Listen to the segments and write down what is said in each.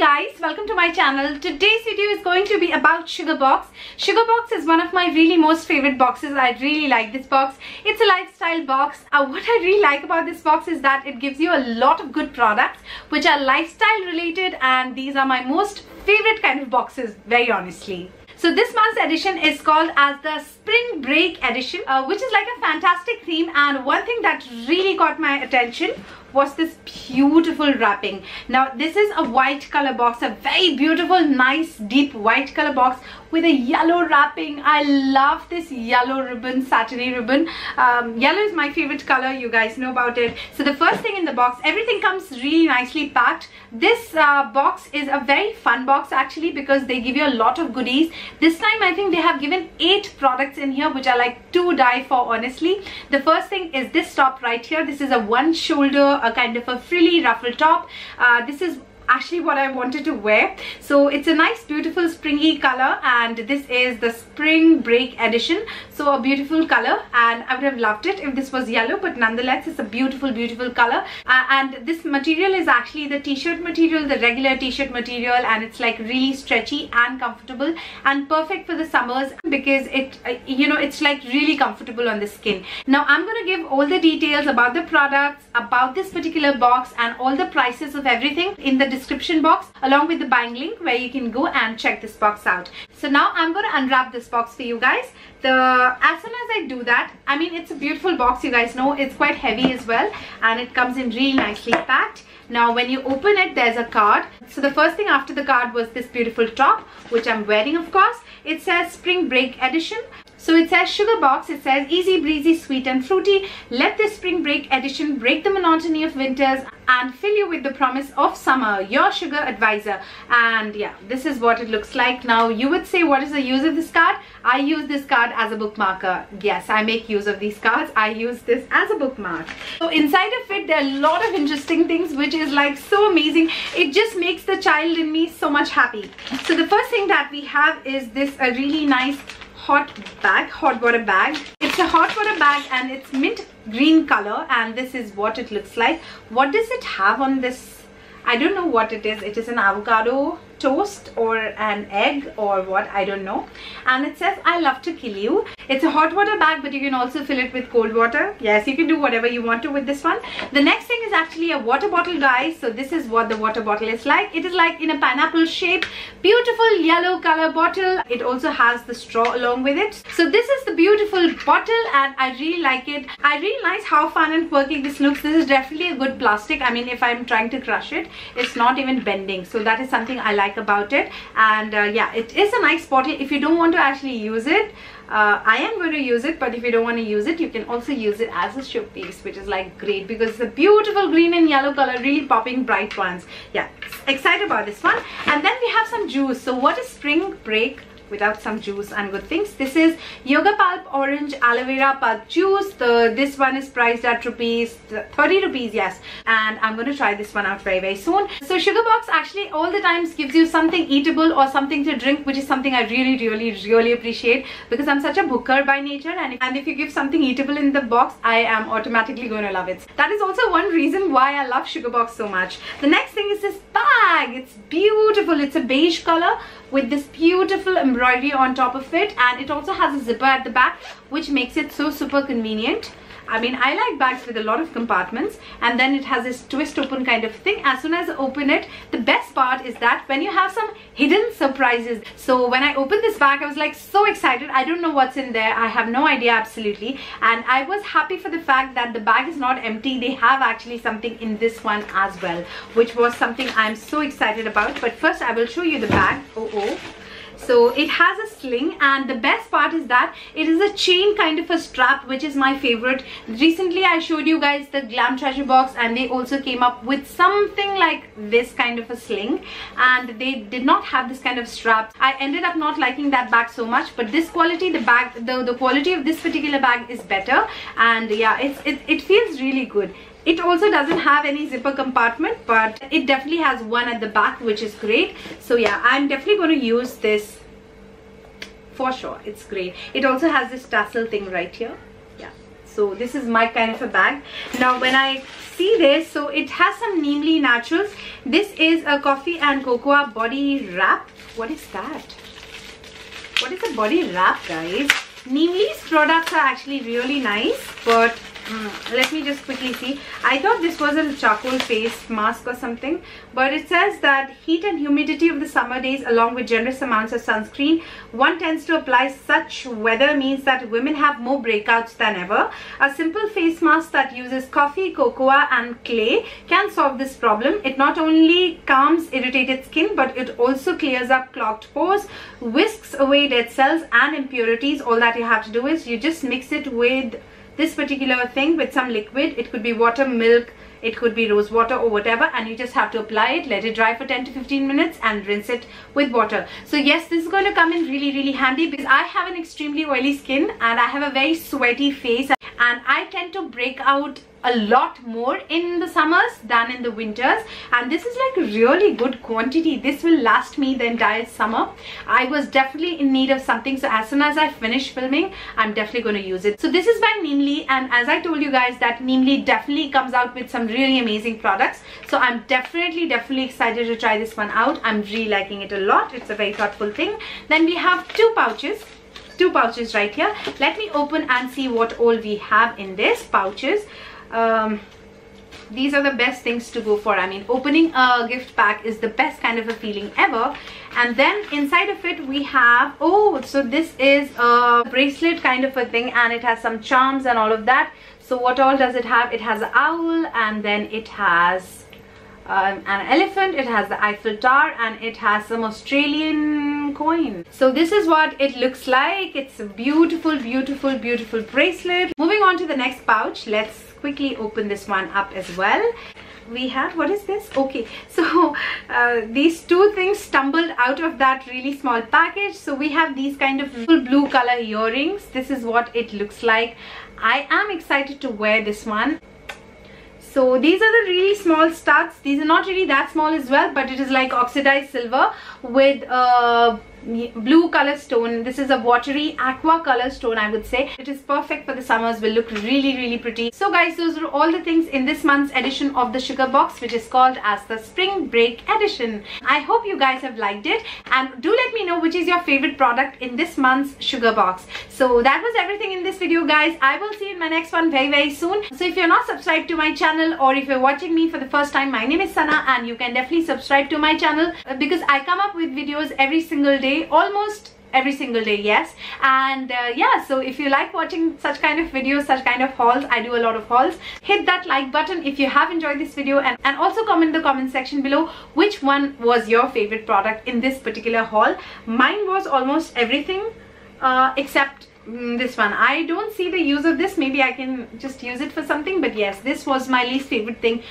guys, welcome to my channel. Today's video is going to be about Sugarbox. Sugarbox is one of my really most favorite boxes. I really like this box. It's a lifestyle box. What I really like about this box is that it gives you a lot of good products which are lifestyle related, and these are my most favorite kind of boxes, very honestly. So this month's edition is called as the Spring Break edition, which is like a fantastic theme, and one thing that really caught my attention was this beautiful wrapping. Now this is a white color box, a very beautiful, nice, deep white color box with a yellow wrapping. I love this yellow ribbon, satiny ribbon. Yellow is my favorite color, you guys know about it. So the first thing in the box, everything comes really nicely packed. This box is a very fun box actually, because they give you a lot of goodies. This time I think they have given 8 products in here which are like to die for, honestly. The first thing is this top right here. This is a one shoulder, a kind of a frilly ruffle top. This is actually what I wanted to wear. So it's a nice beautiful springy color, and this is the Spring Break edition. So a beautiful color, and I would have loved it if this was yellow, but nonetheless it's a beautiful color. And this material is actually the t-shirt material, the regular t-shirt material, and it's like really stretchy and comfortable and perfect for the summers, because it it's like really comfortable on the skin. Now I'm going to give all the details about the products, about this particular box, and all the prices of everything in the description box, along with the buying link where you can go and check this box out. So now I'm going to unwrap this box for you guys. As soon as I do that, I mean, it's a beautiful box, you guys know. It's quite heavy as well, and it comes in really nicely packed. Now when you open it, there's a card. So the first thing after the card was this beautiful top, which I'm wearing, of course. It says Spring Break edition. So it says Sugarbox. It says easy breezy, sweet and fruity. Let this Spring Break edition break the monotony of winters and fill you with the promise of summer. Your sugar advisor. And yeah, this is what it looks like. Now you would say, what is the use of this card? I use this card as a bookmarker. Yes, I make use of these cards. I use this as a bookmark. So inside of it, there are a lot of interesting things, which is like so amazing. It just makes the child in me so much happy. So the first thing that we have is this a really nice hot water bag. It's a hot water bag, and it's mint green color, and this is what it looks like. What does it have on this? I don't know what it is. It is an avocado toast or an egg or what, I don't know. And it says I love to kill you. It's a hot water bag, but you can also fill it with cold water. Yes, you can do whatever you want to with this one. The next thing is actually a water bottle, guys. So this is what the water bottle is like. It is like in a pineapple shape, beautiful yellow color bottle. It also has the straw along with it. So this is the beautiful bottle, and I really like it. I really like how fun and quirky this looks. This is definitely a good plastic. I mean, if I'm trying to crush it, it's not even bending. So that is something I like about it. And yeah, it is a nice bottle. If you don't want to actually use it, I am going to use it, but if you don't want to use it, you can also use it as a showpiece, which is like great, because it's a beautiful green and yellow color, really popping bright ones. Yeah, excited about this one. And then we have some juice. So what is Spring Break without some juice and good things? This is yoga pulp orange aloe vera pulp juice. This one is priced at 30 rupees, yes, and I'm going to try this one out very soon. So Sugarbox actually all the times gives you something eatable or something to drink, which is something I really appreciate, because I'm such a booker by nature, and if you give something eatable in the box, I am automatically going to love it. That is also one reason why I love Sugarbox so much. The next thing is this bag. It's beautiful. It's a beige color with this beautiful embroidery on top of it, and it also has a zipper at the back, which makes it so super convenient. I mean, I like bags with a lot of compartments, and then it has this twist open kind of thing. As soon as I open it, the best part is that when you have some hidden surprises. So when I opened this bag, I was like so excited. I don't know what's in there. I have no idea, absolutely. And I was happy for the fact that the bag is not empty. They have actually something in this one as well, which was something I'm so excited about. But first I will show you the bag. So it has a sling, and the best part is that it is a chain kind of a strap, which is my favorite. Recently I showed you guys the Glam Treasure box, and they also came up with something like this kind of a sling, and they did not have this kind of strap. I ended up not liking that bag so much, but this quality, the quality of this particular bag is better, and yeah, it feels really good. It also doesn't have any zipper compartment, but it definitely has one at the back, which is great. So yeah, I'm definitely going to use this for sure. It's great. It also has this tassel thing right here. Yeah, So this is my kind of a bag. Now when I see this, so it has some Neemly Naturals. This is a coffee and cocoa body wrap. What is that? What is a body wrap, guys? Neemly's products are actually really nice, but let me just quickly see. I thought this was a charcoal face mask or something, but it says that heat and humidity of the summer days along with generous amounts of sunscreen one tends to apply. Such weather means that women have more breakouts than ever. A simple face mask that uses coffee, cocoa and clay can solve this problem. It not only calms irritated skin, but it also clears up clogged pores, whisks away dead cells and impurities. All that you have to do is you just mix it with this particular thing with some liquid. It could be water, milk, it could be rose water or whatever, and you just have to apply it, let it dry for 10 to 15 minutes and rinse it with water. So yes, this is going to come in really handy because I have an extremely oily skin and I have a very sweaty face, and I tend to break out a lot more in the summers than in the winters, and this is like a really good quantity. This will last me the entire summer. I was definitely in need of something, so as soon as I finish filming, I'm definitely going to use it. So this is by Neemly, and as I told you guys that Neemly definitely comes out with some really amazing products, so I'm definitely excited to try this one out. I'm really liking it a lot. It's a very thoughtful thing. Then we have two pouches right here. Let me open and see what all we have in this pouches. These are the best things to go for. I mean, opening a gift pack is the best kind of a feeling ever. And then inside of it we have, oh, so this is a bracelet kind of a thing, and it has some charms and all of that. So what all does it have? It has an owl, and then it has an elephant, it has the Eiffel Tower, and it has some Australian coin. So this is what it looks like. It's a beautiful bracelet. Moving on to the next pouch, let's quickly open this one up as well. We have, what is this? Okay, so these two things stumbled out of that really small package. So we have these kind of full blue color earrings. This is what it looks like. I am excited to wear this one. So these are the really small studs. These are not really that small as well, but it is like oxidized silver with blue color stone. This is a watery aqua color stone, I would say. It is perfect for the summers, will look really pretty. So guys, those are all the things in this month's edition of the Sugarbox, which is called as the Spring Break Edition. I hope you guys have liked it, and do let me know which is your favorite product in this month's Sugarbox. So that was everything in this video, guys. I will see you in my next one very soon. So if you're not subscribed to my channel, or if you're watching me for the first time, my name is Sana, and you can definitely subscribe to my channel because I come up with videos every single day, almost every single day, yes. And yeah, so if you like watching such kind of videos, such kind of hauls, I do a lot of hauls. Hit that like button if you have enjoyed this video, and also comment in the comment section below which one was your favorite product in this particular haul. Mine was almost everything except this one. I don't see the use of this. Maybe I can just use it for something, but yes, this was my least favorite thing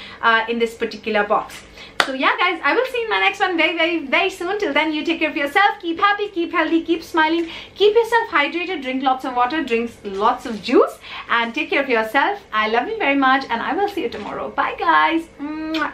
in this particular box. So yeah guys, I will see you in my next one very soon. Till then, you take care of yourself, keep happy, keep healthy, keep smiling, keep yourself hydrated, drink lots of water, drink lots of juice, and take care of yourself. I love you very much, and I will see you tomorrow. Bye guys. Mwah.